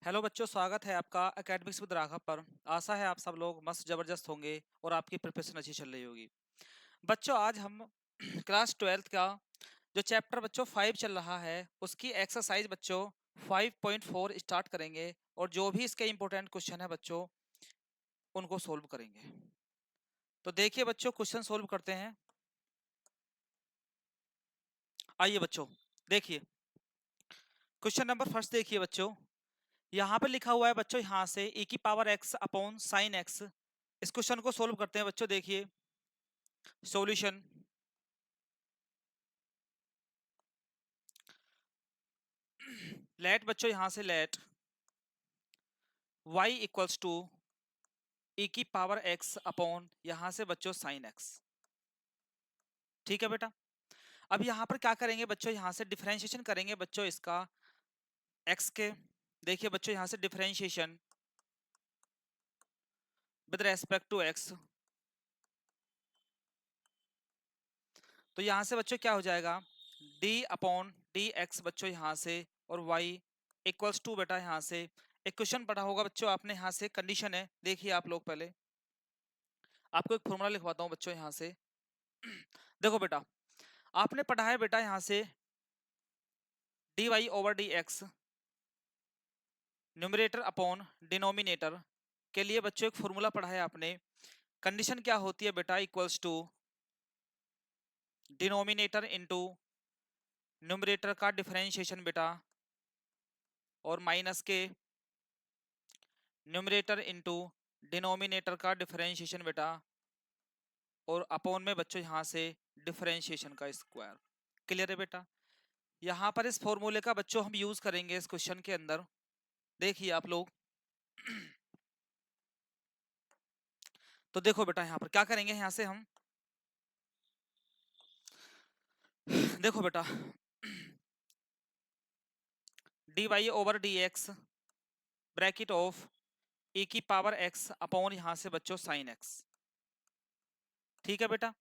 Hello बच्चों, स्वागत है आपका एकेडमिक्स विद राघव पर। आशा है आप सब लोग मस्त जबरदस्त होंगे और आपकी प्रिपरेशन अच्छी चल रही होगी। बच्चों, आज हम क्लास 12th का जो चैप्टर बच्चों 5 चल रहा है उसकी एक्सरसाइज बच्चों 5.4 स्टार्ट करेंगे और जो भी इसके इंपॉर्टेंट क्वेश्चन है बच्चों उनको सोल्व करेंगे। तो देखिए बच्चों, क्वेश्चन सोल्व करते हैं। आइए बच्चों, देखिए क्वेश्चन नंबर फर्स्ट। देखिए बच्चों, यहाँ पे लिखा हुआ है बच्चों, यहाँ से e की power x upon sine x। इस क्वेश्चन को सोल्व करते हैं बच्चों। देखिए सॉल्यूशन। लेट बच्चों, यहां से let y equals to e की पावर x अपॉन यहां से बच्चों साइन x। ठीक है बेटा। अब यहां पर क्या करेंगे बच्चों, यहां से डिफरेंशिएशन करेंगे बच्चों इसका x के। देखिए बच्चों, यहां से differentiation with respect to x। तो यहां से बच्चों क्या हो जाएगा, d अपॉन डी एक्स बच्चों यहां से, और y इक्वल्स टू बेटा यहां से एक क्वेश्चन पढ़ा होगा बच्चों आपने, यहां से कंडीशन है। देखिए आप लोग, पहले आपको एक फॉर्मूला लिखवाता हूं बच्चों यहां से। देखो बेटा, आपने पढ़ा है बेटा यहां से D Y over D x numerator upon denominator के लिए बच्चों एक फॉर्मूला पढ़ा है आपने। कंडीशन क्या होती है बेटा, equals to denominator into numerator का डिफरेंशिएशन बेटा, और माइनस के न्यूमरेटर इनटू डिनोमिनेटर का डिफरेंशिएशन बेटा, और अपॉन में बच्चों यहां से डिफरेंशिएशन का स्क्वायर। क्लियर है बेटा। यहां पर इस फॉर्मूले का बच्चों हम यूज करेंगे इस क्वेश्चन के अंदर। देखिए आप लोग तो देखो बेटा, यहां पर क्या करेंगे, यहां से हम देखो बेटा d Y over D x bracket of ए की पावर एक्स अपॉन यहां से बच्चों साइन एक्स। ठीक है बेटा।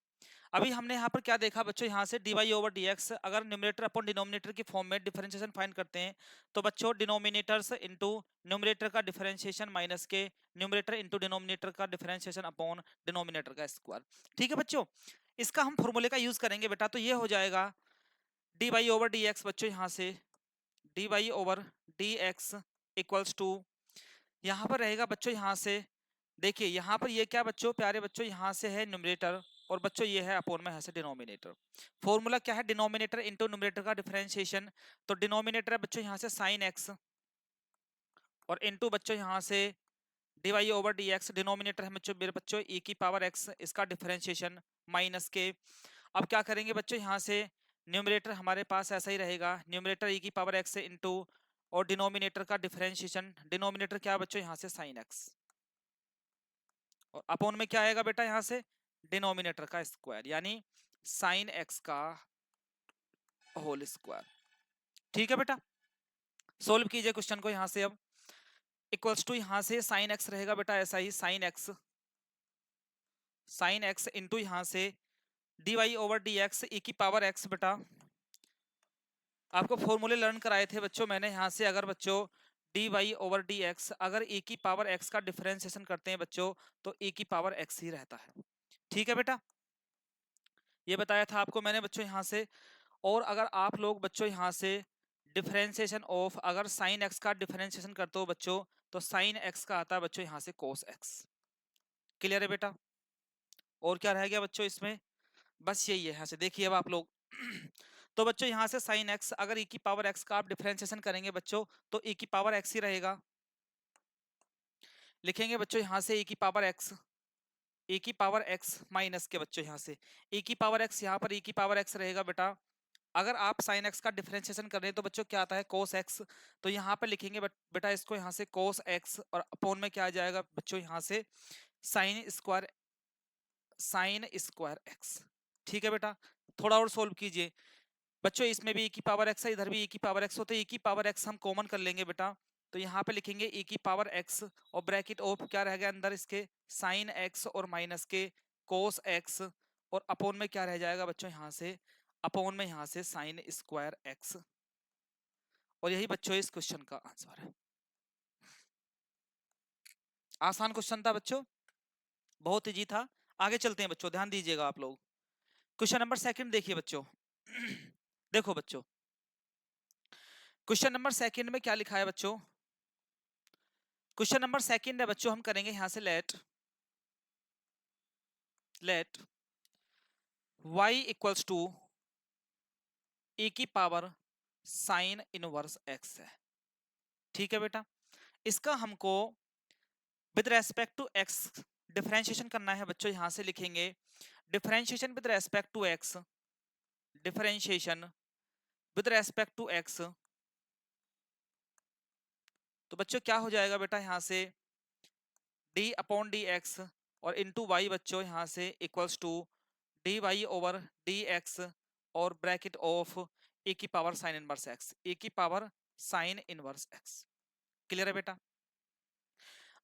अभी हमने यहाँ पर क्या देखा बच्चों, यहाँ से D Y over D X अगर न्यूमरेटर अपॉन डिनोमिनेटर की फॉर्म में डिफरेंशिएशन फाइंड करते हैं तो बच्चों डिनोमिनेटर्स इनटू न्यूमरेटर का डिफरेंशिएशन माइनस के न्यूमरेटर इनटू डिनोमिनेटर का डिफरेंशिएशन अपॉन डिनोमिनेटर का स्क्वायर। ठीक है बच्चों, इसका हम फॉर्मूले का यूज करेंगे बेटा। तो ये हो जाएगा D Y over D X बच्चों, यहाँ से D Y over D x equals to, यहाँ पर रहेगा बच्चों यहाँ से, देखिए यहाँ पर ये क्या बच्चों, प्यारे बच्चों, यहाँ से है न्यूमरेटर और बच्चों ये है अपोन में है से डिनोमिनेटर। फॉर्मूला क्या है, डिनोमिनेटर इनटू न्यूमरेटर का डिफरेंशिएशन। तो डिनोमिनेटर है बच्चों यहाँ से साइन एक्स, और इनटू बच्चों यहाँ से D Y over D X. Denominator है बच्चों मेरे बच्चों ई की पावर एक्स, इसका डिफरेंशिएशन माइनस के। अब क्या करेंगे बच्चों, यहाँ से न्यूमरेटर हमारे पास ऐसा ही रहेगा, न्यूमरेटर ई की पावर एक्स से इंटू, और डिनोमिनेटर का डिफरेंशिएशन, डिनोमिनेटर क्या है बच्चों यहाँ से साइन एक्स, और अपोन में क्या आएगा बेटा यहाँ से डिनोमिनेटर का स्क्वायर, यानी साइन एक्स का होल स्क्वायर। ठीक है बेटा। सोल्व कीजिए क्वेश्चन को यहाँ से। अब इक्वल्स टू यहाँ से साइन एक्स रहेगा बेटा ऐसा ही, साइन एक्स इंटू यहाँ से D Y over D x e की पावर एक्स बेटा। आपको फॉर्मूले लर्न कराए थे बच्चों मैंने यहाँ से, अगर बच्चों D Y over D X अगर ई की पावर एक्स का डिफरेंशिएशन करते हैं बच्चों तो ई की पावर एक्स ही रहता है। ठीक है बेटा, ये बताया था आपको मैंने बच्चों यहाँ से। और अगर आप लोग बच्चों यहाँ से डिफरेंशिएशन ऑफ अगर साइन एक्स का डिफरेंशिएशन करते हो बच्चों तो साइन एक्स का आता है बच्चों यहाँ से कोस एक्स। क्लियर है बेटा। और क्या रह गया बच्चों इसमें, बस यही है। यहाँ से देखिए अब आप लोग तो बच्चों यहाँ से साइन एक्स अगर ई की पावर एक्स का आप डिफरेंशिएशन करेंगे बच्चों तो ई की पावर एक्स ही रहेगा। लिखेंगे बच्चों यहाँ से ई की पावर एक्स माइनस के बच्चों यहाँ से ई की पावर एक्स, यहाँ पर ई की पावर एक्स रहेगा बेटा। अगर आप साइन एक्स का डिफरेंशिएशन कर रहे हैं तो बच्चों क्या आता है कोस एक्स। तो यहाँ पे लिखेंगे बेटा इसको यहाँ से कोस एक्स, और अपोन में क्या आ जाएगा बच्चों यहाँ से साइन स्क्वायर एक्स। ठीक है बेटा। थोड़ा और सोल्व कीजिए बच्चों, इसमें भी e की पावर एक्स है, इधर भी e की पावर एक्स हो, तो e की पावर एक्स हम कॉमन कर लेंगे बेटा। तो यहाँ पे लिखेंगे e की पावर एक्स, और ब्रैकेट ऑफ क्या रह गया अंदर इसके साइन एक्स और माइनस के कोस एक्स, और अपोन में क्या रह जाएगा बच्चों यहाँ से अपोन में यहाँ से साइन स्क्वायर एक्स। और यही बच्चों इस क्वेश्चन का आंसर है। आसान क्वेश्चन था बच्चों, बहुत इजी था। आगे चलते हैं बच्चों, ध्यान दीजिएगा आप लोग। क्वेश्चन नंबर सेकंड देखिए बच्चों। देखो बच्चों, क्वेश्चन नंबर सेकंड में क्या लिखा है बच्चों। क्वेश्चन नंबर सेकंड है बच्चों, हम करेंगे यहां से let y equals to e की पावर साइन इनवर्स x है। ठीक है बेटा, इसका हमको with respect to x differentiation करना है बच्चों। यहां से लिखेंगे differentiation with respect to x, differentiation with respect to x। तो बच्चों क्या हो जाएगा बेटा, यहां से d अपॉन डी एक्स और इंटू वाई बच्चों, यहां से equals to D Y over D x और ब्रैकेट ऑफ ए की पावर साइन इनवर्स एक्स, ए की power sine inverse X. Clear है बेटा,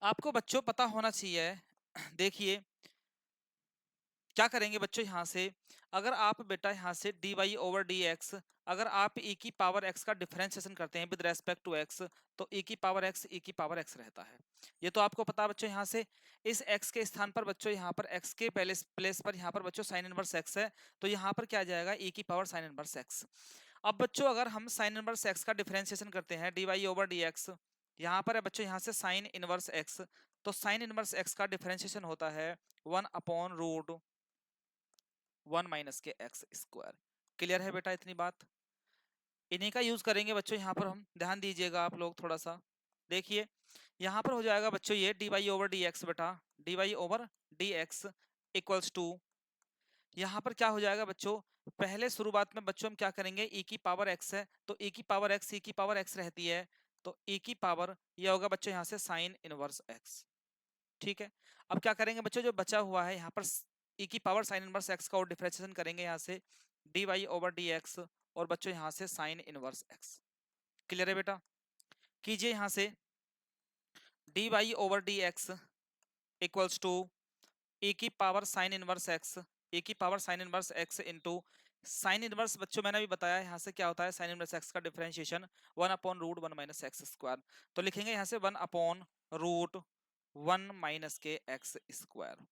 आपको बच्चों पता होना चाहिए। देखिए क्या करेंगे बच्चों, यहां से अगर आप बेटा यहां से D Y over D X, अगर आप e की पावर x का डिफरेंशिएशन करते हैं विद रेस्पेक्ट टू x, तो e की पावर x e की पावर x रहता है। ये तो आपको पता बच्चों। यहां से इस x के स्थान पर बच्चों, यहां पर x के पहले प्लेस पर यहां पर बच्चों साइन इनवर्स x है, तो यहां पर क्या आ जाएगा e की पावर साइन इनवर्स x। अब बच्चों अगर हम साइन इनवर्स x का डिफरेंशिएशन करते हैं D Y over D X, यहाँ पर है बच्चों यहां से साइन इनवर्स x, तो साइन इनवर्स x का डिफरेंशिएशन होता है 1/√1 - के x²। क्लियर है बेटा इतनी बात, इन्हीं का यूज करेंगे बच्चों यहाँ पर हम। ध्यान दीजिएगा आप लोग थोड़ा सा। देखिए यहाँ पर हो जाएगा बच्चों ये d Y over D x बेटा, d Y over D x equals to, यहाँ पर क्या हो जाएगा बच्चों, पहले शुरुआत में बच्चों हम क्या करेंगे, e की पावर x है तो e की पावर x, e की पावर x रहती है, तो e की पावर ये होगा बच्चों यहाँ से साइन इनवर्स x। ठीक है, अब क्या करेंगे बच्चों, जो बचा हुआ है यहाँ पर e की पावर साइन इनवर्स x का और डिफरेंशिएशन करेंगे यहाँ से D Y over D x और बच्चों यहाँ से साइन इनवर्स x। क्लियर है बेटा, कीजिए यहाँ से D Y over D x equals to a की पावर साइन इनवर्स एक्स, ए की power sine inverse x into sine inverse बच्चों मैंने अभी बताया यहाँ से क्या होता है, साइन इनवर्स एक्स का डिफरेंशिएशन 1/√1 - x²। तो लिखेंगे यहाँ से 1/√1 - के x²।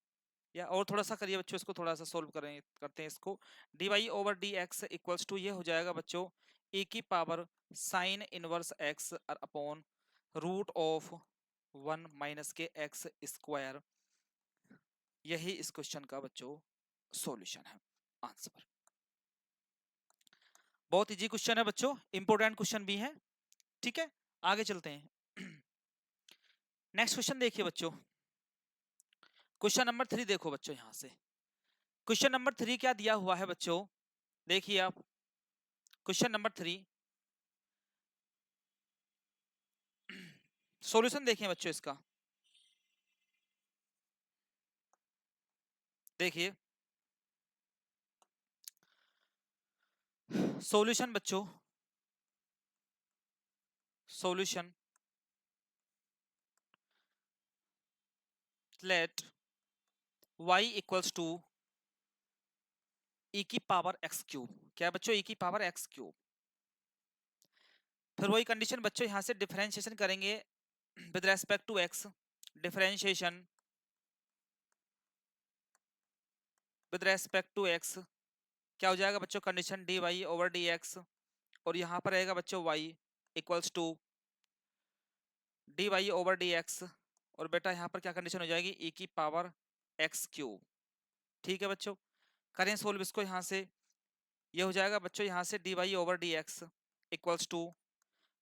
या और थोड़ा सा करिए बच्चों, इसको थोड़ा सा सोल्व करें, करते हैं इसको। D Y over D x equals to ये हो जाएगा बच्चों ए की power sine inverse X upon √1 - के x²। यही इस क्वेश्चन का बच्चों सॉल्यूशन है, आंसर। बहुत इजी क्वेश्चन है बच्चों, इंपोर्टेंट क्वेश्चन भी है। ठीक है, आगे चलते हैं। नेक्स्ट क्वेश्चन देखिए बच्चों, क्वेश्चन नंबर 3 देखो बच्चों। यहां से क्वेश्चन नंबर 3 क्या दिया हुआ है बच्चों, देखिए आप क्वेश्चन नंबर 3 सॉल्यूशन देखिए बच्चों इसका। देखिए सॉल्यूशन बच्चों, solution let y equals to e की पावर x³। क्या बच्चों, e की पावर x³। फिर वही कंडीशन बच्चों, यहां से डिफरेंशिएशन करेंगे with respect to x, differentiation with respect to x क्या हो जाएगा बच्चों, condition D Y over D x और यहाँ पर रहेगा बच्चों y equals to D Y over D x और बेटा यहाँ पर क्या कंडीशन हो जाएगी, e की पावर x³। ठीक है बच्चों, करें सोल्व इसको। यहाँ से ये हो जाएगा बच्चों यहाँ से D Y over D x equals to,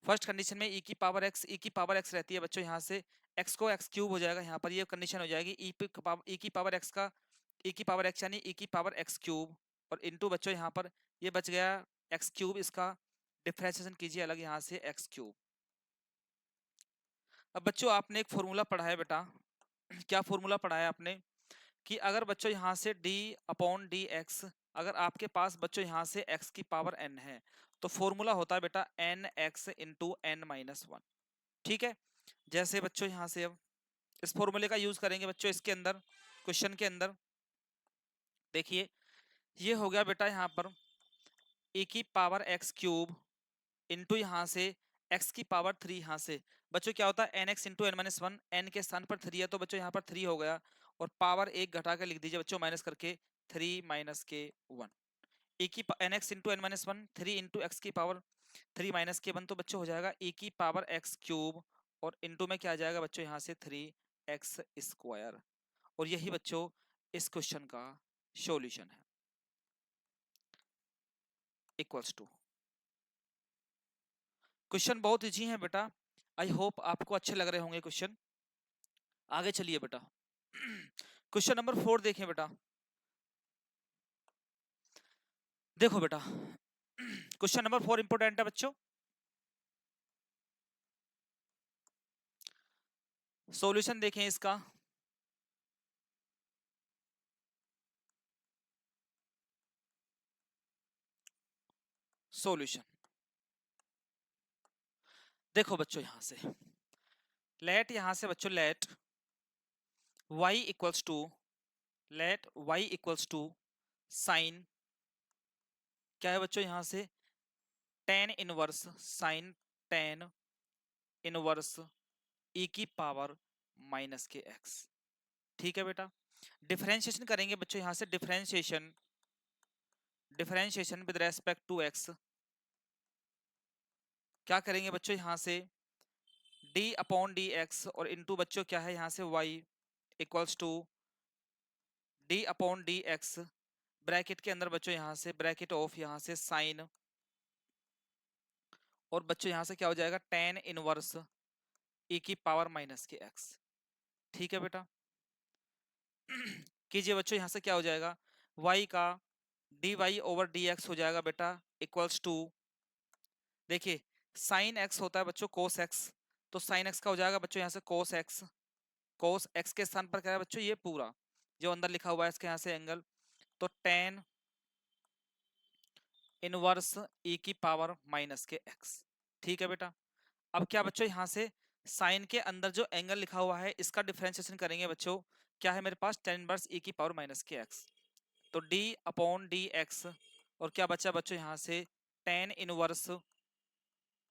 first condition में e की पावर x, e की पावर x रहती है बच्चों, यहाँ से x को x³ हो जाएगा, यहाँ पर ये कंडीशन हो जाएगी e की पावर x का e की पावर x यानी e की पावर x³ और इनटू बच्चों यहाँ पर ये बच गया x³, इसका डिफरेंशिएशन कीजिए अलग यहाँ से x³। अब बच्चों आपने एक फॉर्मूला पढ़ा है बेटा, क्या फॉर्मूला पढ़ा है आपने, कि अगर बच्चों यहाँ से d अपॉन डी एक्स, अगर आपके पास बच्चों यहाँ से x की पावर n है, तो फॉर्मूला होता है बेटा nx इंटू n-1। ठीक है, जैसे बच्चों यहाँ से अब इस फॉर्मूले का यूज करेंगे बच्चों इसके अंदर, क्वेश्चन के अंदर। देखिए ये हो गया बेटा यहाँ पर e की पावर x³ इंटू यहाँ से x की पावर 3 यहाँ से, बच्चों क्या होता है N X into N minus one, एन के स्थान पर 3 है तो बच्चों यहाँ पर 3 हो गया, और पावर एक घटा के लिख दीजिए बच्चों माइनस करके 3 माइनस के 1, ए की N X into N minus one, 3 into X की पावर 3 माइनस के 1 तो बच्चों हो जाएगा ए की पावर एक्स क्यूब, और इंटू में क्या आ जाएगा बच्चों यहाँ से 3 एक्स स्क्वायर। और यही बच्चों इस क्वेश्चन का सॉल्यूशन है, इक्वल्स टू। क्वेश्चन बहुत इजी है बेटा, आई होप आपको अच्छे लग रहे होंगे क्वेश्चन। आगे चलिए बेटा, क्वेश्चन नंबर 4 देखें बेटा। देखो बेटा, क्वेश्चन नंबर 4 इंपोर्टेंट है बच्चों। सॉल्यूशन देखें इसका। सॉल्यूशन देखो बच्चों, यहां से लेट, यहां से बच्चों let y equals to, let y equals to sine, क्या है बच्चों यहां से tan inverse sine tan inverse e की पावर माइनस के x। ठीक है बेटा, डिफरेंशिएशन करेंगे बच्चों यहां से, differentiation, differentiation with respect to x, क्या करेंगे बच्चों यहां से d अपॉन डी एक्स, और इनटू बच्चों क्या है यहां से y equals to d upon D x, bracket के अंदर बच्चों यहां से ब्रैकेट ऑफ यहां से साइन, और बच्चों यहां से क्या हो जाएगा टेन इनवर्स e की पावर माइनस के x। ठीक है बेटा, कीजिए बच्चों यहां से क्या हो जाएगा y का dy ओवर dx हो जाएगा बेटा इक्वल्स टू, देखिए साइन x होता है बच्चों cos x, तो साइन x का हो जाएगा बच्चों यहाँ से cos x, cos x के स्थान पर क्या है बच्चों ये पूरा जो अंदर लिखा हुआ है इसके यहाँ से एंगल, तो टेन इनवर्स e की पावर माइनस के x। ठीक है बेटा, अब क्या बच्चों यहाँ से साइन के अंदर जो एंगल लिखा हुआ है इसका डिफरेंशिएशन करेंगे बच्चों, क्या है मेरे पास टेन इनवर्स e की पावर माइनस के x, तो d अपॉन डी एक्स, और क्या बचा बच्चों यहाँ से tan inverse,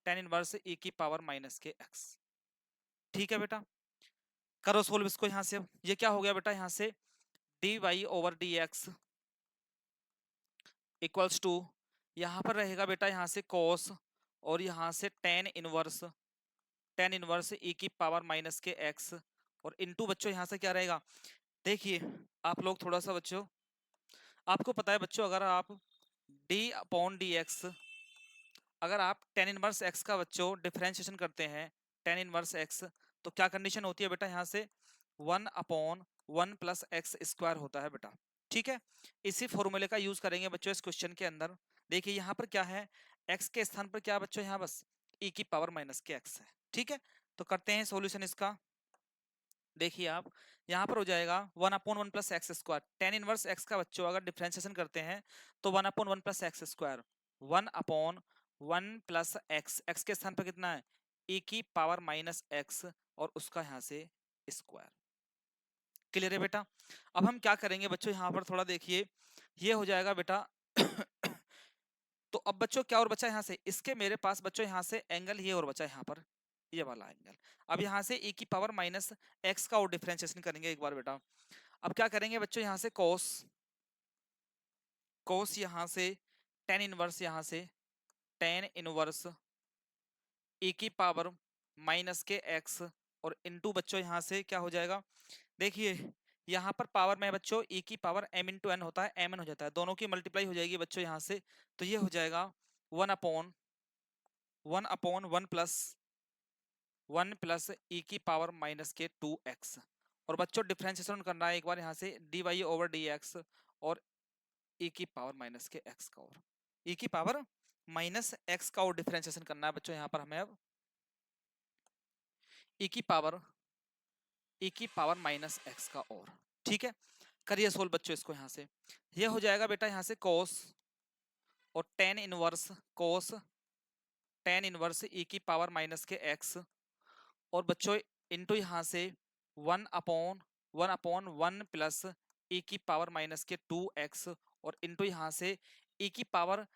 ten inverse e की पावर माइनस के x। ठीक है बेटा, करो सोल्व इसको यहाँ से। ये क्या हो गया बेटा यहाँ से D Y over D x equals to, यहाँ पर रहेगा बेटा यहाँ से cos, और यहाँ से टेन इनवर्स e की पावर माइनस के x, और इनटू बच्चों यहाँ से क्या रहेगा, देखिए आप लोग थोड़ा सा बच्चों, आपको पता है बच्चों अगर आप d अपॉन डी एक्स, अगर आप टेन इनवर्स x का बच्चों डिफरेंशिएशन करते हैं टेन इनवर्स x, तो क्या कंडीशन होती है बेटा यहाँ से 1/1 प्लस एक्स स्क्वायर होता है बेटा। ठीक है, इसी फॉर्मूले का यूज करेंगे बच्चों इस क्वेश्चन के अंदर। देखिए यहाँ पर क्या है x के स्थान पर क्या बच्चों यहाँ बस e की पावर माइनस के x है। ठीक है, तो करते हैं सॉल्यूशन इसका। देखिए आप यहाँ पर हो जाएगा 1/1 plus x square, tan inverse x का बच्चों अगर डिफरेंशिएशन करते हैं तो 1/1 plus x square, 1/1 plus x, x के स्थान पर कितना है e की पावर माइनस एक्स, और उसका यहाँ से स्क्वायर। क्लियर है बेटा, अब हम क्या करेंगे बच्चों यहाँ पर थोड़ा देखिए, ये हो जाएगा बेटा तो अब बच्चों क्या और बचा यहाँ से, इसके मेरे पास बच्चों यहाँ से एंगल ये और बचा यहाँ पर ये वाला एंगल। अब यहाँ से e की पावर माइनस एक्स का और डिफरेंशिएशन करेंगे एक बार बेटा। अब क्या करेंगे बच्चों यहाँ से cos, cos यहाँ से टेन इनवर्स यहाँ से टेन इनवर्स e की पावर माइनस के x, और इनटू बच्चों यहाँ से क्या हो जाएगा, देखिए यहाँ पर पावर में बच्चों e की पावर m इंटू एन होता है, mn हो जाता है, दोनों की मल्टीप्लाई हो जाएगी बच्चों यहाँ से, तो ये हो जाएगा 1/1 प्लस 1 प्लस e की पावर माइनस के 2x, और बच्चों डिफरेंशिएशन करना है एक बार यहाँ से D Y over D x, और e की पावर माइनस के x का, और e की पावर माइनस x का और डिफरेंशिएशन करना है बच्चों यहाँ पर हमें अब e की पावर माइनस x का और। ठीक है, करिए सोल्व बच्चों इसको यहाँ से। ये हो जाएगा बेटा यहाँ से cos, और tan inverse cos ten inverse e की पावर माइनस के x, और बच्चों इनटू यहाँ से 1/1 प्लस e की पावर माइनस के 2x, और इनटू यहाँ से e की पावर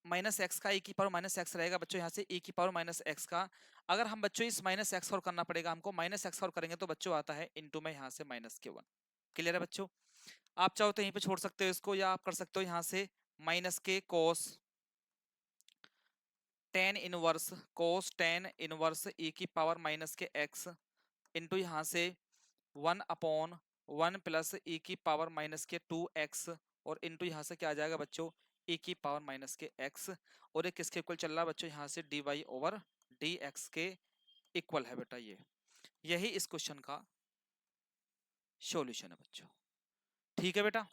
माइनस एक्स का e की पावर माइनस एक्स रहेगा बच्चों यहाँ से e की पावर माइनस एक्स का, अगर हम बच्चों इस माइनस एक्स और करना पड़ेगा हमको, माइनस एक्स और करेंगे तो बच्चों आता है इनटू में यहाँ से माइनस के 1। क्लियर है बच्चों? आप चाहो तो यहीं पे छोड़ सकते हो इसको, या आप कर सकते हो यहाँ से माइनस के कोस टेन इनवर्स ई की पावर माइनस के एक्स इंटू यहाँ से 1/1 प्लस ई की पावर माइनस के 2x, और इंटू यहाँ से क्या आ जाएगा बच्चों, ई की पावर माइनस के x, और ये किसके इक्वल चल रहा है बच्चों, यहाँ से dy ओवर dx के इक्वल है बेटा। ये यही इस क्वेश्चन का सॉल्यूशन है बच्चों। ठीक है बेटा,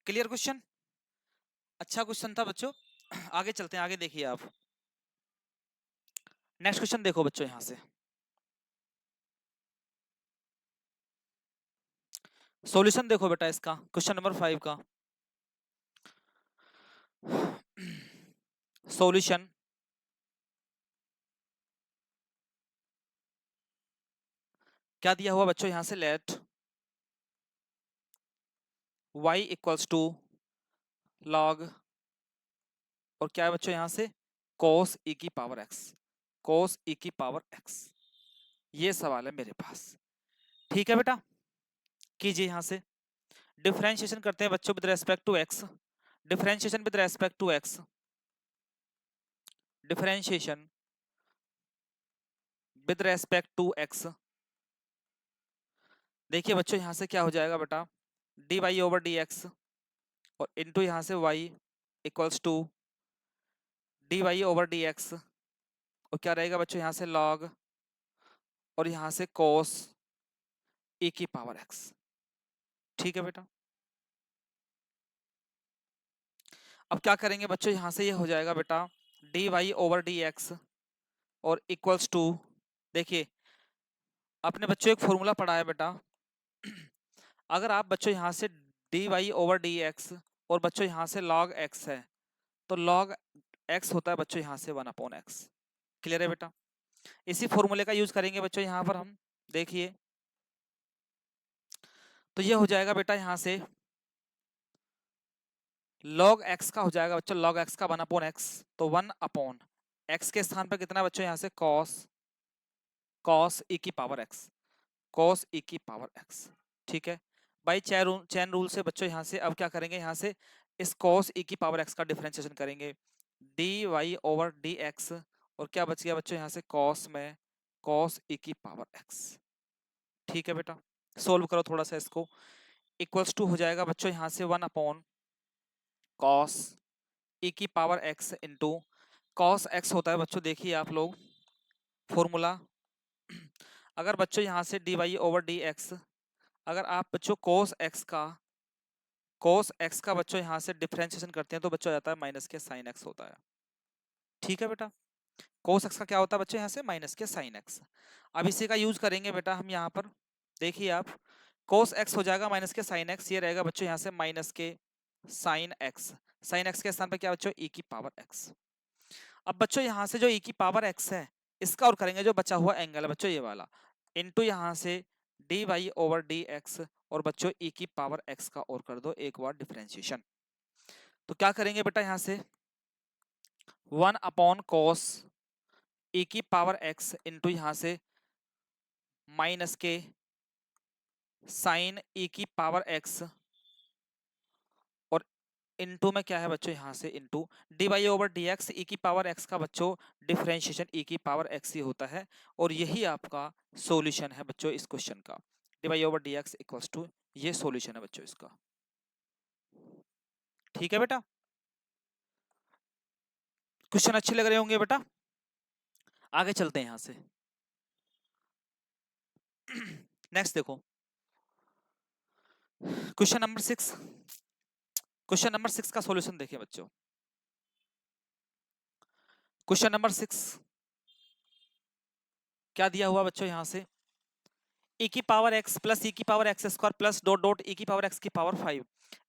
क्लियर क्वेश्चन? अच्छा क्वेश्चन था बच्चों। आगे चलते हैं, आगे देखिए आप। नेक्स्ट क्वेश्चन देखो बच्चों, यहाँ से सॉल्यूशन देखो बेटा इसका, क्वेश्चन नंबर 5 का सॉल्यूशन। क्या दिया हुआ बच्चों, यहाँ से let y equals to log, और क्या है बच्चों यहाँ से cos e की पावर x, cos e की पावर x। ये सवाल है मेरे पास। ठीक है बेटा, कीजिए यहाँ से डिफरेंशिएशन करते हैं बच्चों with respect to x। Differentiation with respect to x, differentiation with respect to x। देखिए बच्चों यहाँ से क्या हो जाएगा बेटा, dy ओवर dx, और इनटू यहाँ से y equals to dy over dx, और क्या रहेगा बच्चों यहाँ से log, और यहाँ से cos e की पावर x। ठीक है बेटा, अब क्या करेंगे बच्चों, यहाँ से ये हो जाएगा बेटा dy ओवर dx, और इक्वल्स टू, देखिए आपने बच्चों एक फॉर्मूला पढ़ा है बेटा, अगर आप बच्चों यहाँ से dy ओवर dx और बच्चों यहाँ से log x है, तो log x होता है बच्चों यहाँ से 1/x। क्लियर है बेटा? इसी फॉर्मूले का यूज करेंगे बच्चों यहाँ पर हम, देखिए तो ये हो जाएगा बेटा यहाँ से log x का हो जाएगा बच्चों, log x का 1/x, तो 1/x के स्थान पर कितना बच्चों यहाँ से cos e की पावर x, cos e की पावर x। ठीक है, बाई चैन रूल से बच्चों यहाँ से अब क्या करेंगे, यहाँ से इस cos e की पावर x का डिफरेंशिएशन करेंगे dy ओवर dx, और क्या बच गया बच्चों यहाँ से cos में cos e की पावर x। ठीक है बेटा, सोल्व करो थोड़ा सा इसको, इक्वल्स टू हो जाएगा बच्चों यहाँ से 1/cos e की power x into cos x होता है बच्चों, देखिए आप लोग फॉर्मूला, अगर बच्चों यहाँ से dy ओवर dx, अगर आप बच्चों cos x का बच्चों यहाँ से डिफरेंशिएशन करते हैं तो बच्चों जाता है माइनस के sin x होता है। ठीक है बेटा, cos x का क्या होता है बच्चों यहाँ से माइनस के sin x। अब इसी का यूज करेंगे बेटा हम यहाँ पर, देखिए आप cos x हो जाएगा माइनस के sin x, ये रहेगा बच्चों यहाँ से माइनस के sin x के स्थान पर क्या बच्चों e की पावर x। अब बच्चों यहाँ से जो e की पावर x है इसका और करेंगे जो बचा हुआ एंगल है बच्चों ये वाला, इनटू यहाँ से dy ओवर dx, और बच्चों e की पावर x का और कर दो एक बार डिफरेंशिएशन। तो क्या करेंगे बेटा यहाँ से 1/cos e की पावर x इंटू यहाँ से माइनस के साइन e की पावर x, और इनटू में क्या है बच्चों यहाँ से into dy over dx, e की पावर x का बच्चों डिफरेंशिएशन e की पावर x ही होता है, और यही आपका सॉल्यूशन है बच्चों इस क्वेश्चन का, dy over dx equals to, ये सॉल्यूशन है बच्चों इसका। ठीक है बेटा, क्वेश्चन अच्छे लग रहे होंगे बेटा, आगे चलते हैं यहाँ से। नेक्स्ट देखो क्वेश्चन नंबर 6, क्वेश्चन नंबर 6 का सॉल्यूशन देखिए बच्चों। क्वेश्चन नंबर 6 क्या दिया हुआ बच्चों यहाँ से e की पावर x प्लस e की power x square plus dot dot e की पावर x की पावर 5,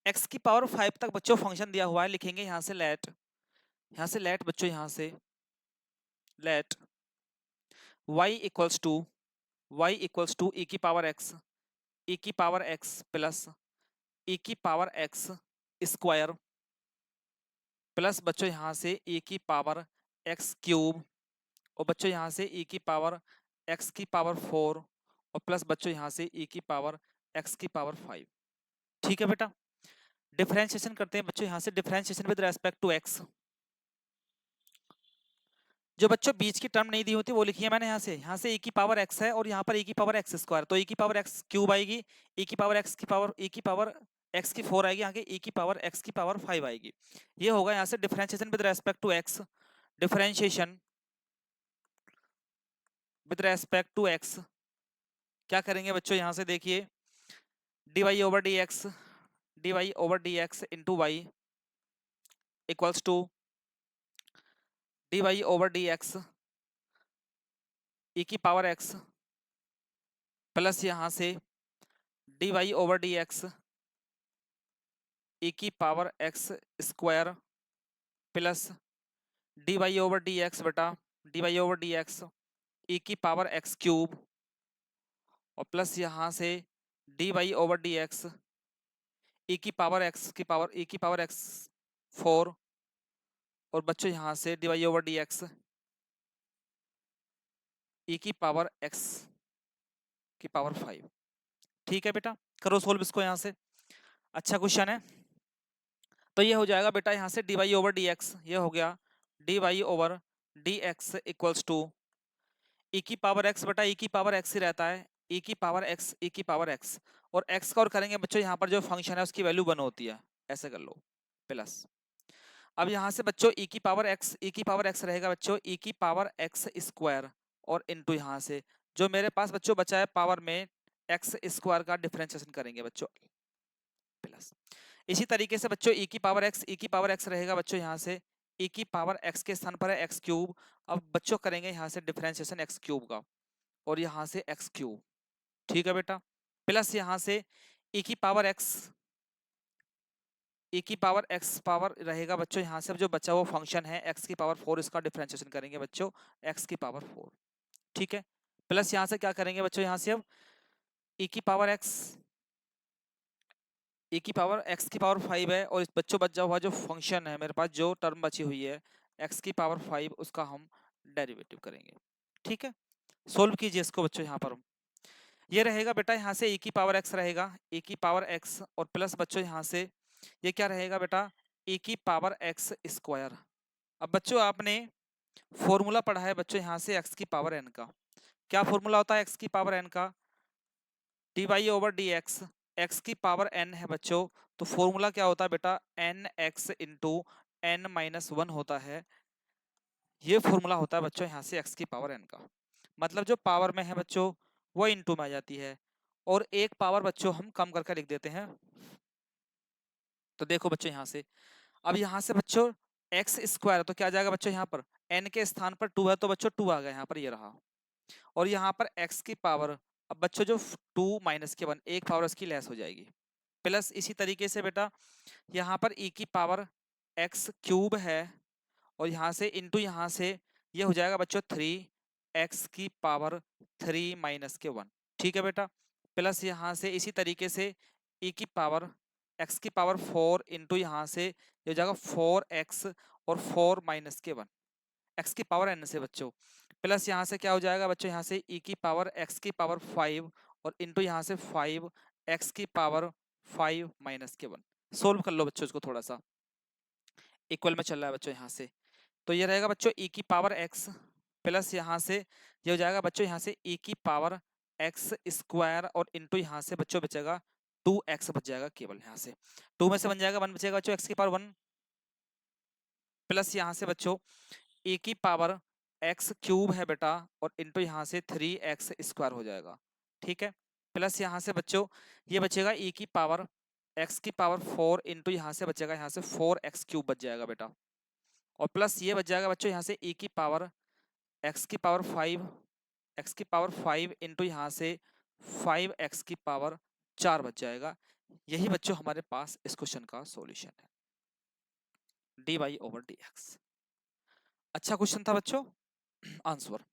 x की पावर 5 तक बच्चों फंक्शन दिया हुआ है, लिखेंगे यहाँ से लेट, यहाँ से लेट बच्चों यहाँ से let y equals to e की पावर x, e की पावर x प्लस e की पावर x स्क्वायर प्लस बच्चों यहाँ से e की पावर x क्यूब और बच्चों यहाँ से e की पावर x की पावर 4 और प्लस बच्चों यहाँ से e की पावर x की पावर 5। ठीक है बेटा, डिफरेंशिएशन करते हैं बच्चों यहाँ से, differentiation with respect to x। जो बच्चों बीच की टर्म नहीं दी होती वो लिखी है मैंने यहाँ से e की पावर x है और यहाँ पर e की पावर x स्क्वायर, तो e की पावर x क्यूब आएगी, e की पावर x की पावर e की पावर x की 4 आएगी, आगे e की पावर x की पावर 5 आएगी। ये होगा यहाँ से differentiation with respect to x। Differentiation with respect to x क्या करेंगे बच्चों, यहाँ से देखिए dy over dx into y equals to dy over dx e की पावर x प्लस यहाँ से dy ओवर dx e की power x square plus dy over dx बेटा dy ओवर dx e की पावर x क्यूब और plus यहाँ से dy over dx e की पावर x 4 और बच्चों यहाँ से dy ओवर dx e की पावर x की पावर 5। ठीक है बेटा, करो सोल्व इसको यहाँ से, अच्छा क्वेश्चन है। तो ये हो जाएगा बेटा यहाँ से dy ओवर dx, ये हो गया dy over dx equals to e की पावर x बेटा e की पावर x ही रहता है, e की पावर x और x का और करेंगे बच्चों यहाँ पर जो फंक्शन है उसकी वैल्यू 1 होती है, ऐसे कर लो प्लस। अब यहाँ से बच्चों e की पावर x रहेगा बच्चों e की पावर x स्क्वायर और इनटू यहाँ से जो मेरे पास बच्चों बचा है पावर में x स्क्वायर का डिफरेंशिएशन करेंगे बच्चों प्लस। इसी तरीके से बच्चों e की पावर x रहेगा बच्चों यहाँ से e की पावर x के स्थान पर है x क्यूब। अब बच्चों करेंगे यहाँ से डिफरेंशिएशन x क्यूब का और यहाँ से x क्यूब, ठीक है बेटा, प्लस यहाँ से e की पावर x पावर रहेगा बच्चों यहाँ से जो बचा हुआ फंक्शन है x की पावर 4, इसका डिफरेंशिएशन करेंगे बच्चों x की पावर 4। ठीक है, प्लस यहाँ से क्या करेंगे बच्चों यहाँ से अब e की पावर x की पावर 5 है और इस बच्चों बचा हुआ जो फंक्शन है मेरे पास, जो टर्म बची हुई है x की पावर 5, उसका हम डेरिवेटिव करेंगे। ठीक है, सोल्व कीजिए इसको बच्चों, यहाँ पर ये रहेगा बेटा यहाँ से e की पावर x रहेगा e की पावर x और प्लस बच्चों यहाँ से ये क्या रहेगा बेटा e की पावर x स्क्वायर। अब बच्चों आपने फॉर्मूला पढ़ा है बच्चों यहाँ से x की पावर n का, क्या फॉर्मूला होता है x की पावर n का, dy ओवर dx, x की पावर n है बच्चों, तो फॉर्मूला क्या होता है बेटा nx इंटू n माइनस 1 होता है। ये फॉर्मूला होता है बच्चों यहाँ से x की पावर n का, मतलब जो पावर में है बच्चों वो इंटू में आ जाती है और एक पावर बच्चों हम कम करके लिख देते हैं। तो देखो बच्चों यहाँ से, अब यहाँ से बच्चों x स्क्वायर तो क्या आ जाएगा बच्चों यहाँ पर n के स्थान पर 2 है तो बच्चों 2 आ गया यहाँ पर, ये रहा। और यहाँ पर x की पावर, अब बच्चों जो 2 माइनस के 1 एक पावर उसकी लेस हो जाएगी प्लस। इसी तरीके से बेटा यहाँ पर e की पावर x क्यूब है और यहाँ से इंटू यहाँ से ये हो जाएगा बच्चों 3x की पावर 3 माइनस के 1। ठीक है बेटा, प्लस यहाँ से इसी तरीके से e की पावर x की पावर 4 इंटू यहाँ से ये हो जाएगा 4x और 4 माइनस के 1 x की पावर n से बच्चों, प्लस यहाँ से क्या हो जाएगा बच्चों यहाँ से e की पावर x की पावर 5 और इंटू यहाँ से 5 x की पावर 5 माइनस के 1। सोल्व कर लो बच्चों इसको, थोड़ा सा इक्वल में चल रहा है बच्चों यहाँ से, तो ये रहेगा बच्चों e की पावर x प्लस यहाँ से ये हो जाएगा बच्चों यहाँ से e की पावर x स्क्वायर और इंटू यहाँ से बच्चों बचेगा 2x बच जाएगा केवल, यहाँ से 2 में से बन जाएगा 1 बचेगा बच्चों x की पावर 1 प्लस यहाँ से बच्चों e की पावर x क्यूब है बेटा और इंटू यहाँ से 3x स्क्वायर हो जाएगा। ठीक है, प्लस यहाँ से बच्चों ये बचेगा e की पावर x की पावर 4 इंटू यहाँ से बचेगा यहाँ से 4x क्यूब बच जाएगा बेटा और प्लस ये बच जाएगा बच्चों यहाँ से e की पावर x की पावर 5 इंटू यहाँ से 5x की पावर 4 बच जाएगा। यही बच्चों हमारे पास इस क्वेश्चन का सॉल्यूशन है, dy ओवर dx। अच्छा क्वेश्चन था बच्चों, आंसर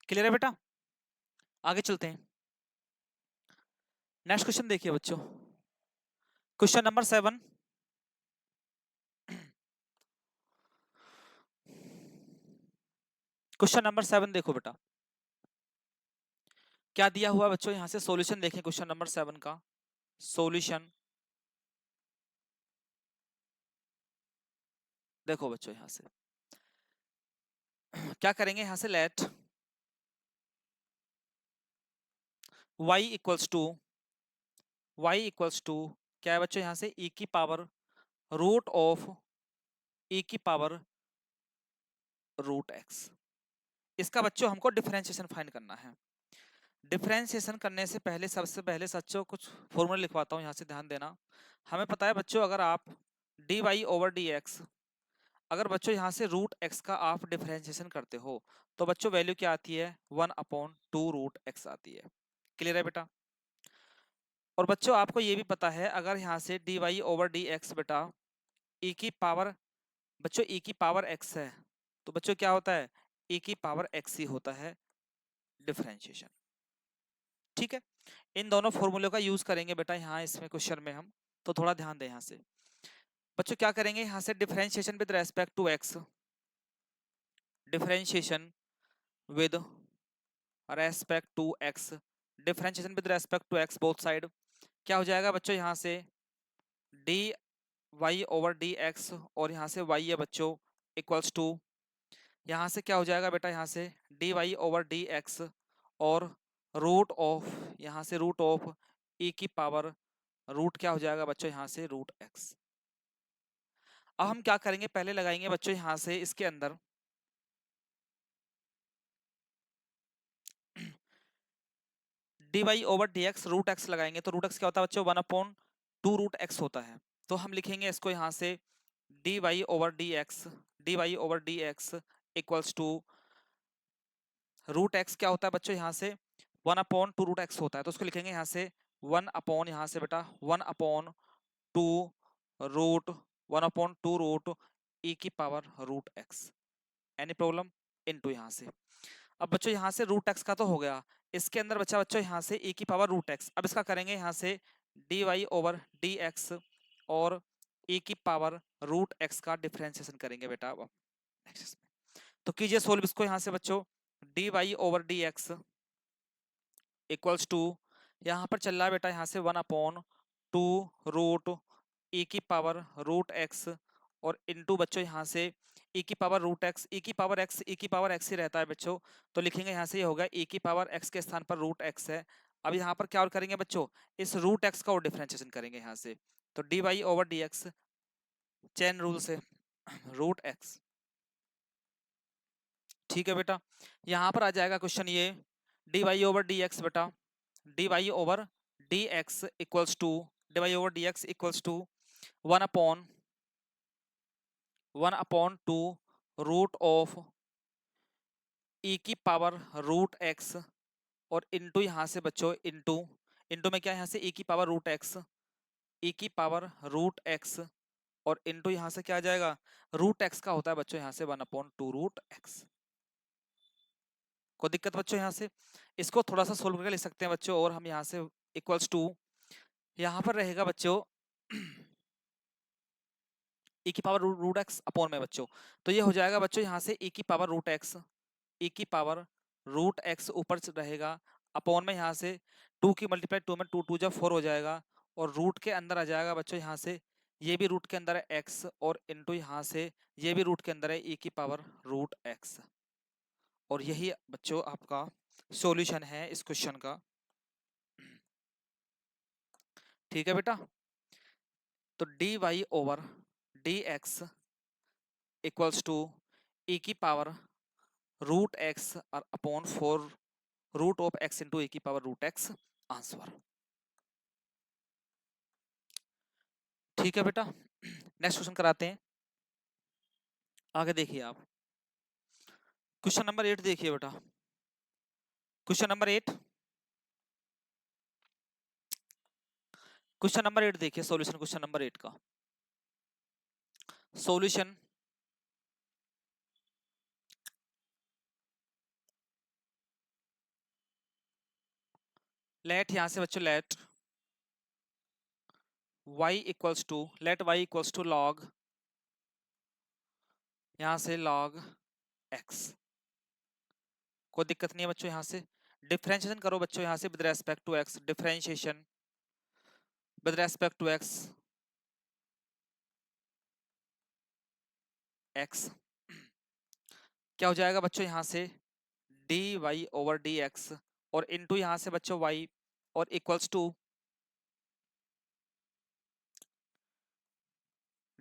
क्लियर है बेटा, आगे चलते हैं। नेक्स्ट क्वेश्चन देखिए बच्चों, क्वेश्चन नंबर 7। क्वेश्चन नंबर 7 देखो बेटा, क्या दिया हुआ बच्चों, यहाँ से सॉल्यूशन देखें क्वेश्चन नंबर 7 का। सॉल्यूशन देखो बच्चों, यहाँ से क्या करेंगे, यहाँ से लेट y इक्वल्स टू क्या है बच्चों, यहाँ से e की पावर रूट ऑफ e की पावर रूट x। इसका बच्चों हमको डिफरेंशिएशन फाइंड करना है। डिफरेंशिएशन करने से पहले सबसे पहले बच्चों कुछ फॉर्मूला लिखवाता हूँ, यहाँ से ध्यान देना। हमें पता है बच्चों, अगर आप dy ओवर dx, अगर बच्चों यहाँ से रूट x का आप डिफरेंशिएशन करते हो तो बच्चों वैल्यू क्या आती है, 1/2 रूट x आती है। क्लियर है बेटा। और बच्चों आपको ये भी पता है, अगर यहाँ से dy ओवर dx बेटा e की पावर, बच्चों e की पावर x है, तो बच्चों क्या होता है, e की पावर x ही होता है डिफरेंशिएशन। ठीक है, इन दोनों फॉर्मूलों का यूज करेंगे बेटा यहाँ इसमें क्वेश्चन में हम, तो थोड़ा ध्यान दें यहाँ से। बच्चों क्या करेंगे, यहाँ से differentiation with respect to x, differentiation with respect to x, differentiation with respect to x both side, क्या हो जाएगा बच्चों, यहाँ से dy ओवर dx, और यहाँ से y है बच्चों इक्वल्स टू, यहाँ से क्या हो जाएगा बेटा, यहाँ से dy ओवर dx और रूट ऑफ, यहाँ से रूट ऑफ e की पावर रूट क्या हो जाएगा बच्चों, यहाँ से रूट x। अब हम क्या करेंगे, पहले लगाएंगे बच्चों यहाँ से इसके अंदर dy over dx root x लगाएंगे, तो रूट x क्या होता है बच्चों, 1/2 रूट x होता है। तो हम लिखेंगे इसको यहाँ से dy over dx equals to root x क्या होता है बच्चों, यहाँ से 1/2 रूट x होता है, तो उसको लिखेंगे यहाँ से 1/, यहाँ से बेटा 1/2 रूट 1/2 रूट e की power root x। Any problem, into यहाँ से। अब बच्चों यहाँ से रूट x का तो हो गया, इसके अंदर बच्चा बच्चों यहाँ से e की पावर रूट x। अब इसका करेंगे यहाँ से dy ओवर dx और e की पावर रूट x का डिफरेंशिएशन करेंगे बेटा। अब नेक्स्ट तो कीजिए सोल्व इसको, यहाँ से बच्चों dy over dx equals to, यहाँ पर चल रहा है बेटा यहाँ से 1/2 रूट e की पावर रूट x और इनटू बच्चों यहाँ से e की पावर रूट x, e की पावर x, e की पावर x ही रहता है बच्चों, तो लिखेंगे यहाँ से ये होगा e की पावर x के स्थान पर रूट x है। अब यहाँ पर क्या और करेंगे बच्चों, इस रूट x का और डिफरेंशिएशन करेंगे यहाँ से, तो dy over dx chain rule से रूट x। ठीक है बेटा, यहाँ पर आ जाएगा क्वेश्चन ये dy ओवर dx बेटा, dy over dx equals to, dy over dx equals to 1/2 root of e की पावर रूट x और इनटू यहाँ से बच्चों इनटू, इनटू में क्या है यहाँ से e की पावर रूट x, e की पावर रूट x और इनटू यहाँ से क्या आ जाएगा, रूट x का होता है बच्चों यहाँ से 1/2 रूट x। कोई दिक्कत बच्चों, यहाँ से इसको थोड़ा सा सोल्व करके लिख सकते हैं बच्चों, और हम यहाँ से इक्वल्स टू, यहाँ पर रहेगा बच्चों e की पावर रूट एक्स अपॉन में बच्चों, तो ये हो जाएगा बच्चों यहाँ से e की पावर रूट एक्स, e की पावर रूट एक्स ऊपर से रहेगा अपॉन में, यहाँ से 2 की मल्टीप्लाई 2 में 2 2 जब 4 हो जाएगा, और रूट के अंदर आ जाएगा बच्चों यहाँ से, ये भी रूट के अंदर है x और इनटू यहाँ से ये भी रूट के अंदर है e की पावर रूट x। और यही बच्चों आपका सॉल्यूशन है इस क्वेश्चन का। ठीक है बेटा, तो dy over dx equals to e की पावर रूट एक्स और upon 4 root of x into a की पावर रूट एक्स, आंसर। ठीक है बेटा, नेक्स्ट क्वेश्चन कराते हैं। आगे देखिए आप, क्वेश्चन नंबर 8 देखिए बेटा, क्वेश्चन नंबर 8, क्वेश्चन नंबर 8 देखिए, सॉल्यूशन क्वेश्चन नंबर 8 का सॉल्यूशन। लेट यहां से बच्चों let y equals to, let y equals to log, यहां से लॉग x। कोई दिक्कत नहीं है बच्चों। यहाँ से डिफरेंशिएशन करो बच्चों, यहाँ से with respect to x, differentiation with respect to x, x क्या हो जाएगा बच्चों यहाँ से D Y over D x, और इनटू यहाँ से बच्चों वाई, और equals to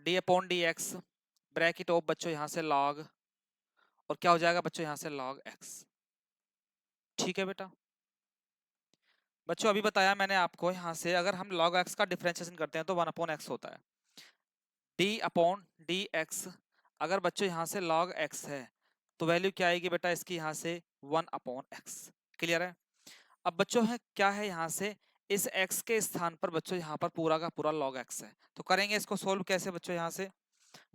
d upon D x, bracket of बच्चों यहाँ से लॉग, और क्या हो जाएगा बच्चों यहाँ से लॉग एक्स। ठीक है बेटा। बच्चों अभी बताया मैंने आपको, यहाँ से अगर हम log x का डिफरेंशिएशन करते हैं तो 1 अपॉन एक्स होता है, d अपॉन डी एक्स। अगर बच्चों यहाँ से log x है तो वैल्यू क्या आएगी बेटा इसकी, यहाँ से 1 अपॉन एक्स। क्लियर है। अब बच्चों है क्या है, यहाँ से इस x के स्थान पर बच्चों यहाँ पर पूरा का पूरा log x है, तो करेंगे इसको सोल्व कैसे बच्चों। यहाँ से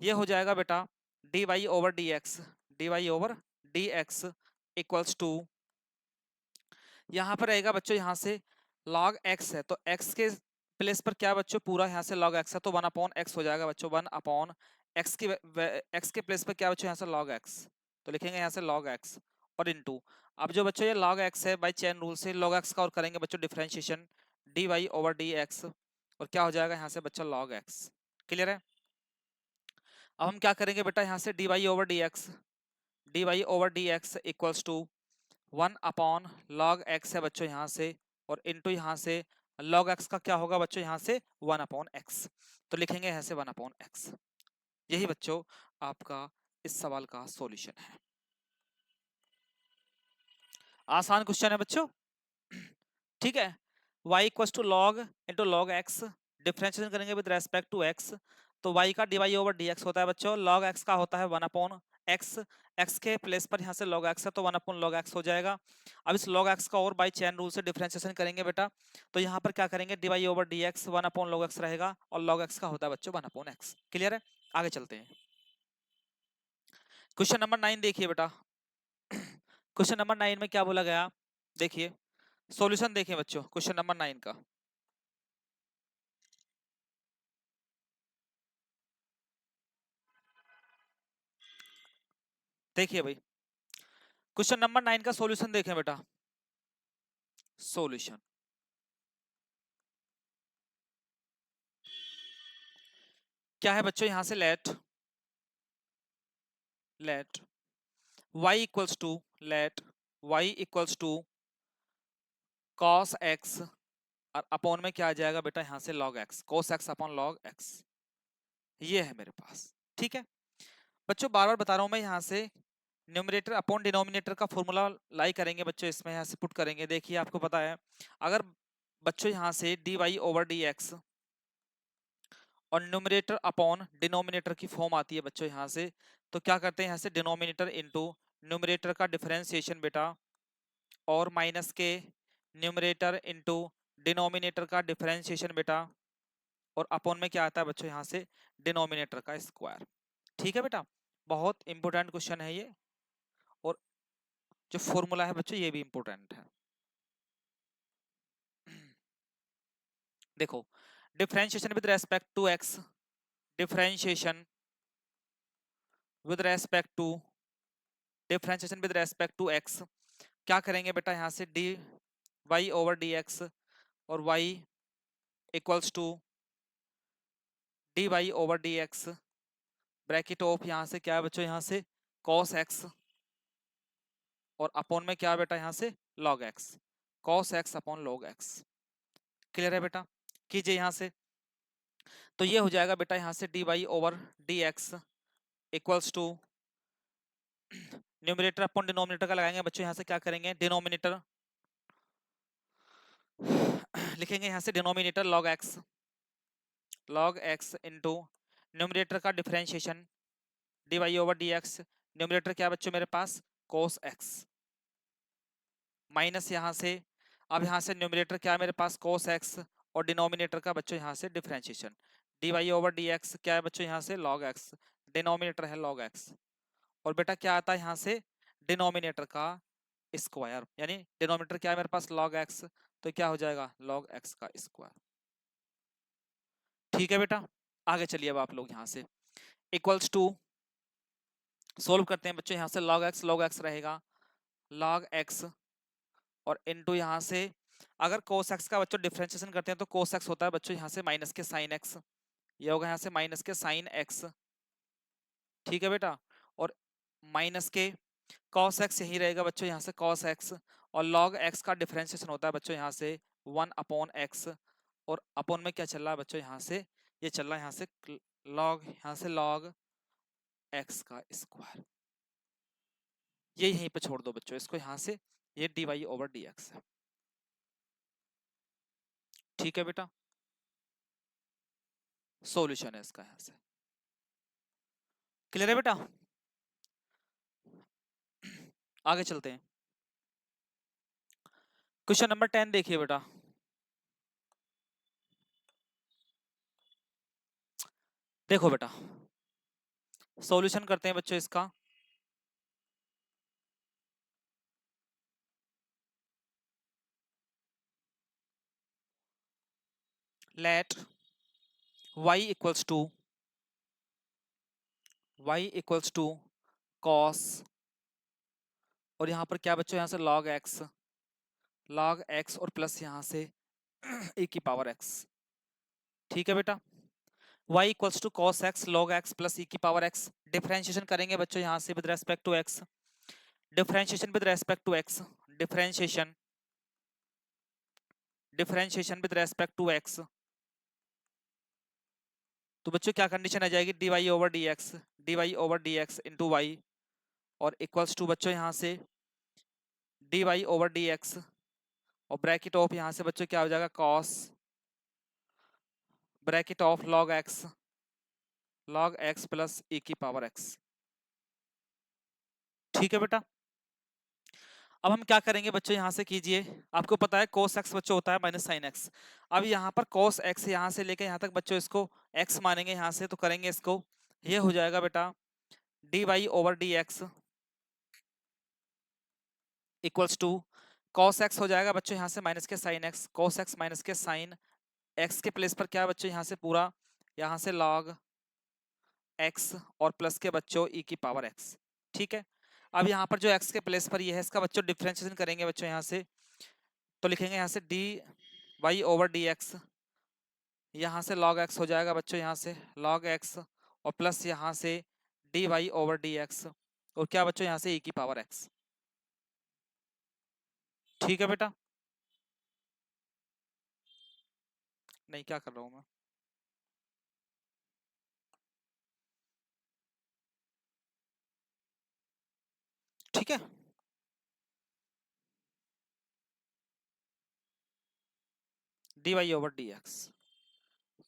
ये हो जाएगा बेटा dy over D x, d Y over D x equals to, यहाँ पर रहेगा बच्चों यहाँ से log x है, तो x के प्लेस पर क्या है बच्चों, पूरा यहाँ से log x है, तो 1 अपॉन एक्स हो जाएगा बच्चों। 1 अपॉन एक्स की x के प्लेस पर क्या बच्चों यहाँ से log x, तो लिखेंगे यहाँ से log x, और इनटू अब जो बच्चों ये log x है बाय चेन रूल से log x का और करेंगे बच्चों डिफरेंशिएशन dy ओवर dx, और क्या हो जाएगा यहाँ से बच्चों log x। क्लियर है। अब हम क्या करेंगे बेटा, यहाँ से dy over dx, dy over dx equals to 1 upon log x है बच्चों यहाँ से, और इनटू यहाँ से log x का क्या होगा बच्चों यहाँ से 1 अपॉन एक्स, तो लिखेंगे यहाँ से 1 अपॉन एक्स। यही बच्चों आपका इस सवाल का सॉल्यूशन है। आसान क्वेश्चन है बच्चों। ठीक है। y equals to log into log x, differentiation करेंगे विद रेस्पेक्ट टू x, तो y का dy ओवर dx होता है बच्चों, log x का होता है 1 अपॉन x, x के प्लेस पर यहाँ से log x है तो 1 अपॉन log x हो जाएगा। अब इस log x का और बाई चेन रूल से डिफरेंशिएशन करेंगे बेटा, तो यहाँ पर क्या करेंगे dy over dx 1 upon log x रहेगा, और log x का होता है बच्चों 1 अपॉन x। क्लियर है। आगे चलते हैं। क्वेश्चन नंबर 9 देखिए बेटा। क्वेश्चन नंबर 9 में क्या बोला गया, देखिए सॉल्यूशन देखिए बच्चों क्वेश्चन नंबर 9 का। देखिए भाई क्वेश्चन नंबर 9 का सॉल्यूशन देखें बेटा। सॉल्यूशन क्या है बच्चों, यहां से let y equals to let y equals to cos x, और अपॉन में क्या आ जाएगा बेटा यहां से log x, cos x upon log x, ये है मेरे पास। ठीक है बच्चों, बार बार बता रहा हूं मैं, यहाँ से न्यूमरेटर अपॉन डिनोमिनेटर का फॉर्मूला लाई करेंगे बच्चों, इसमें यहाँ से पुट करेंगे। देखिए आपको पता है अगर बच्चों यहाँ से dy ओवर dx और न्यूमरेटर अपॉन डिनोमिनेटर की फॉर्म आती है बच्चों यहाँ से, तो क्या करते हैं यहाँ से डिनोमिनेटर इनटू न्यूमरेटर का डिफरेंशिएशन बेटा, और माइनस के न्यूमरेटर इनटू डिनोमिनेटर का डिफरेंशिएशन बेटा, और अपॉन में क्या आता है बच्चों यहाँ से डिनोमिनेटर का स्क्वायर। ठीक है बेटा, बहुत इंपॉर्टेंट क्वेश्चन है ये, और जो फॉर्मूला है बच्चों ये भी इंपॉर्टेंट है। देखो differentiation with respect to x, differentiation with respect to differentiation with respect to x, क्या करेंगे बेटा यहाँ से D Y over D x, और y equals to D Y over D x, bracket of यहाँ से क्या है बच्चों यहाँ से cos x, और अपॉन में क्या है बेटा यहाँ से log x, cos x upon log x। Clear है बेटा, कीजिए यहाँ से, तो ये हो जाएगा बेटा यहाँ से D Y over D x equals to numerator upon denominator का लगाएंगे बच्चों, यहाँ से क्या करेंगे डिनोमिनेटर लिखेंगे यहाँ से denominator log x into numerator का differentiation d Y over D x, numerator क्या बच्चों मेरे पास cos x, माइनस यहाँ से, अब यहाँ से न्यूमरेटर क्या है मेरे पास cos x, और डिनोमिनेटर का बच्चों यहाँ से differentiation d Y over D x क्या है बच्चों यहाँ से log x, डिनोमिनेटर है log x, और बेटा क्या आता है यहाँ से डिनोमिनेटर का स्क्वायर, यानी डिनोमिनेटर क्या है मेरे पास log x, तो क्या हो जाएगा log x का स्क्वायर। ठीक है बेटा, आगे चलिए अब आप लोग यहाँ से इक्वल्स टू सोल्व करते हैं बच्चों, यहाँ से log x रहेगा, log x और इनटू यहाँ से अगर cos x का बच्चों डिफरेंशिएशन करते हैं तो cos x होता है बच्चों यहाँ से माइनस के sin x, ये होगा यहाँ से माइनस के sin x, ठीक है बेटा। और माइनस के cos x यही रहेगा बच्चों यहाँ से cos x, और log x का डिफरेंशिएशन होता है बच्चों यहाँ से 1/x, और अपॉन में क्या चल रहा है बच्चों यहाँ से, ये चल रहा है यहाँ से log, यहाँ से log x का स्क्वायर, ये यहीं पे छोड़ दो बच्चों इसको यहाँ से, ये dy/dx है, ठीक है बेटा। सॉल्यूशन है इसका यहाँ से, क्लियर है बेटा। आगे चलते हैं, क्वेश्चन नंबर 10 देखिए बेटा। देखो बेटा सॉल्यूशन करते हैं बच्चों इसका। Let y equals to cos, और यहाँ पर क्या बच्चों यहाँ से log x और प्लस यहाँ से e की पावर x, ठीक है बेटा। y equals to cos x log x plus e की पावर x, डिफरेंशिएशन करेंगे बच्चों यहाँ से with respect to x, differentiation with respect to x, differentiation with respect to x, तो बच्चों क्या कंडीशन आ जाएगी, dy/dx इंटू वाई, और इक्वल्स टू बच्चों यहाँ से dy/dx, और ब्रैकेट ऑफ यहाँ से बच्चों क्या हो जाएगा cos, bracket of log x plus e की पावर x, ठीक है बेटा। अब हम क्या करेंगे बच्चों, यहाँ से कीजिए, आपको पता है cos x बच्चों होता है माइनस sin x, अब यहाँ पर cos x यहाँ से लेके यहाँ तक बच्चों इसको x मानेंगे यहाँ से, तो करेंगे इसको, ये हो जाएगा बेटा dy/dx equals to cos x हो जाएगा बच्चों यहाँ से माइनस के sin x, cos x minus के sin x के प्लेस पर क्या है बच्चों यहाँ से पूरा, यहाँ से log x और प्लस के बच्चों e की पावर x, ठीक है। अब यहाँ पर जो x के प्लेस पर ये है, इसका बच्चों डिफरेंशिएशन करेंगे बच्चों यहाँ से, तो लिखेंगे यहाँ से dy/dx, यहाँ से log x हो जाएगा बच्चों यहाँ से log x, और प्लस यहाँ से dy/dx, और क्या बच्चों यहाँ से e की पावर x, ठीक है बेटा। नहीं क्या कर रहा हूँ मैं, ठीक है। dy/dx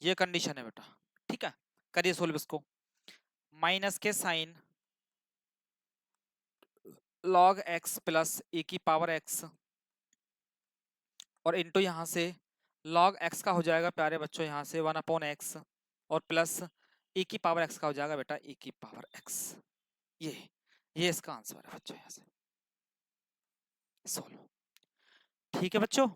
ये कंडीशन है बेटा, ठीक है। करिए सोल्व इसको, माइनस के sine log x plus e की पावर x, और इनटू यहाँ से log x का हो जाएगा प्यारे बच्चों यहाँ से 1/x, और प्लस e की पावर x का हो जाएगा बेटा e की पावर x, ये इसका आंसर है बच्चों यहाँ से, सोल्व, ठीक है बच्चों।